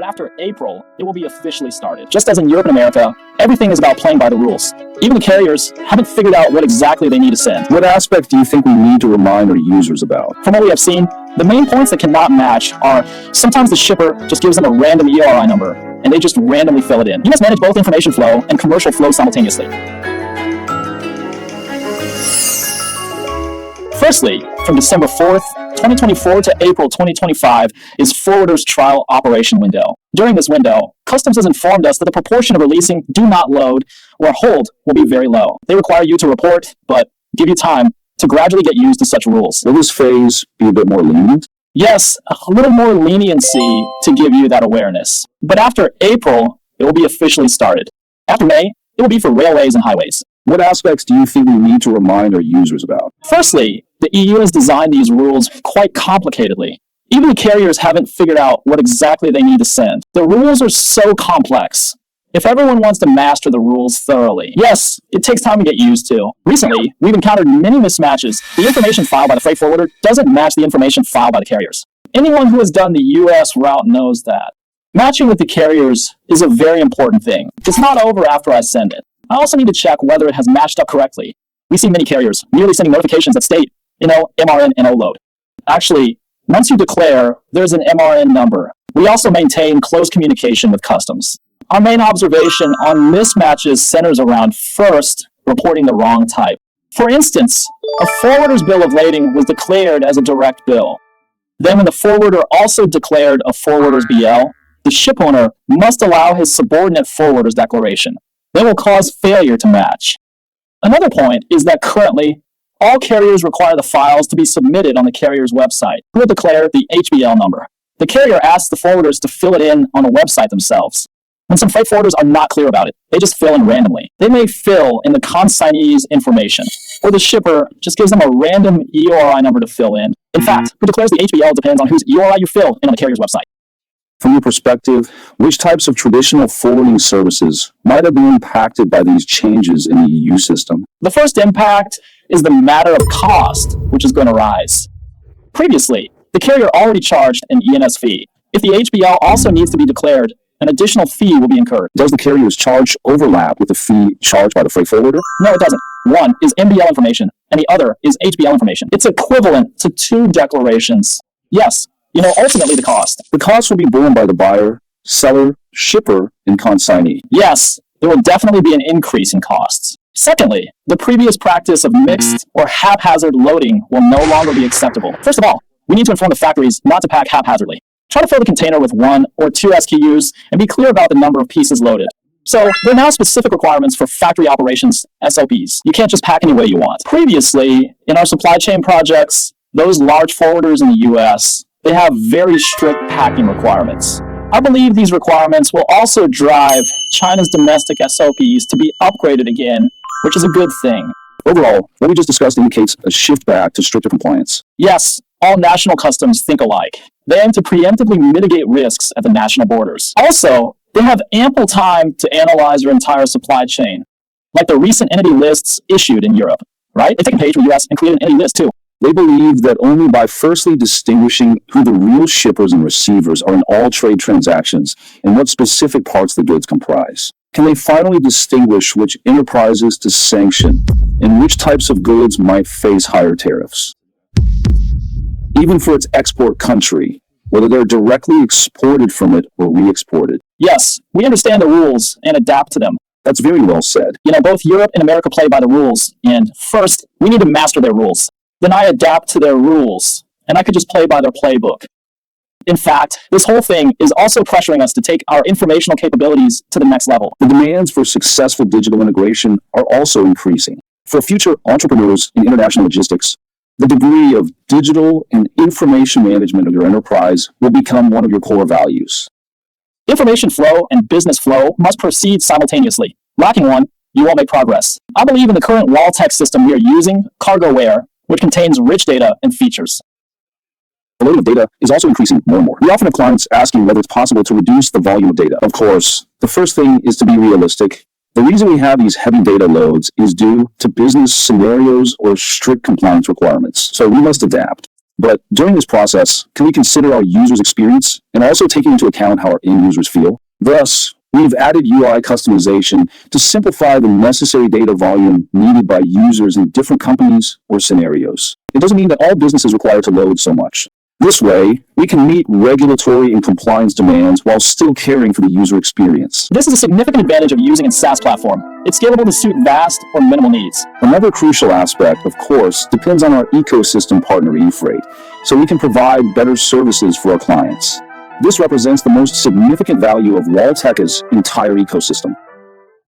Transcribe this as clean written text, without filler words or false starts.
But after April, it will be officially started. Just as in Europe and America, everything is about playing by the rules. Even the carriers haven't figured out what exactly they need to send. What aspect do you think we need to remind our users about? From what we have seen, the main points that cannot match are sometimes the shipper just gives them a random ERI number, and they just randomly fill it in. You must manage both information flow and commercial flow simultaneously. Firstly, from December 4th, 2024 to April 2025 is Forwarder's trial operation window. During this window, Customs has informed us that the proportion of releasing do not load or hold will be very low. They require you to report, but give you time to gradually get used to such rules. Will this phase be a bit more lenient? Yes, a little more leniency to give you that awareness. But after April, it will be officially started. After May, it will be for railways and highways. What aspects do you think we need to remind our users about? Firstly, the EU has designed these rules quite complicatedly. Even the carriers haven't figured out what exactly they need to send. The rules are so complex. If everyone wants to master the rules thoroughly, yes, it takes time to get used to. Recently, we've encountered many mismatches. The information filed by the freight forwarder doesn't match the information filed by the carriers. Anyone who has done the US route knows that. Matching with the carriers is a very important thing. It's not over after I send it. I also need to check whether it has matched up correctly. We see many carriers merely sending notifications that state, MRN NO load. Actually, once you declare, there's an MRN number. We also maintain close communication with Customs. Our main observation on mismatches centers around first, reporting the wrong type. For instance, a forwarder's bill of lading was declared as a direct bill. Then when the forwarder also declared a forwarder's BL, the ship owner must allow his subordinate forwarder's declaration. That will cause failure to match. Another point is that currently, all carriers require the files to be submitted on the carrier's website, who will declare the HBL number. The carrier asks the forwarders to fill it in on a website themselves. When some freight forwarders are not clear about it, they just fill in randomly. They may fill in the consignee's information, or the shipper just gives them a random EORI number to fill in. In fact, who declares the HBL depends on whose EORI you fill in on the carrier's website. From your perspective, which types of traditional forwarding services might have been impacted by these changes in the EU system? The first impact is the matter of cost, which is going to rise. Previously, the carrier already charged an ENS fee. If the HBL also needs to be declared, an additional fee will be incurred. Does the carrier's charge overlap with the fee charged by the freight forwarder? No, it doesn't. One is MBL information, and the other is HBL information. It's equivalent to two declarations. Yes, ultimately the cost. The cost will be borne by the buyer, seller, shipper, and consignee. Yes, there will definitely be an increase in costs. Secondly, the previous practice of mixed or haphazard loading will no longer be acceptable. First of all, we need to inform the factories not to pack haphazardly. Try to fill the container with 1 or 2 SKUs and be clear about the number of pieces loaded. So there are now specific requirements for factory operations SOPs. You can't just pack any way you want. Previously, in our supply chain projects, those large forwarders in the US, they have very strict packing requirements. I believe these requirements will also drive China's domestic SOPs to be upgraded again, which is a good thing. Overall, what we just discussed indicates a shift back to stricter compliance. Yes, all national customs think alike. They aim to preemptively mitigate risks at the national borders. Also, they have ample time to analyze their entire supply chain, like the recent entity lists issued in Europe, right? They took a page from the US and created an entity list too. They believe that only by firstly distinguishing who the real shippers and receivers are in all trade transactions and what specific parts the goods comprise, can they finally distinguish which enterprises to sanction and which types of goods might face higher tariffs. Even for its export country, whether they're directly exported from it or re-exported. Yes, we understand the rules and adapt to them. That's very well said. Both Europe and America play by the rules, and first, we need to master their rules. Then I adapt to their rules, and I could just play by their playbook. In fact, this whole thing is also pressuring us to take our informational capabilities to the next level. The demands for successful digital integration are also increasing. For future entrepreneurs in international logistics, the degree of digital and information management of your enterprise will become one of your core values. Information flow and business flow must proceed simultaneously. Lacking one, you won't make progress. I believe in the current WallTech system we are using, CargoWare, which contains rich data and features. The load of data is also increasing more and more. We often have clients asking whether it's possible to reduce the volume of data. Of course, the first thing is to be realistic. The reason we have these heavy data loads is due to business scenarios or strict compliance requirements. So we must adapt. But during this process, can we consider our users' experience and also taking into account how our end users feel? Thus, we've added UI customization to simplify the necessary data volume needed by users in different companies or scenarios. It doesn't mean that all businesses require to load so much. This way, we can meet regulatory and compliance demands while still caring for the user experience. This is a significant advantage of using a SaaS platform. It's scalable to suit vast or minimal needs. Another crucial aspect, of course, depends on our ecosystem partner eFreight, so we can provide better services for our clients. This represents the most significant value of WallTech's entire ecosystem.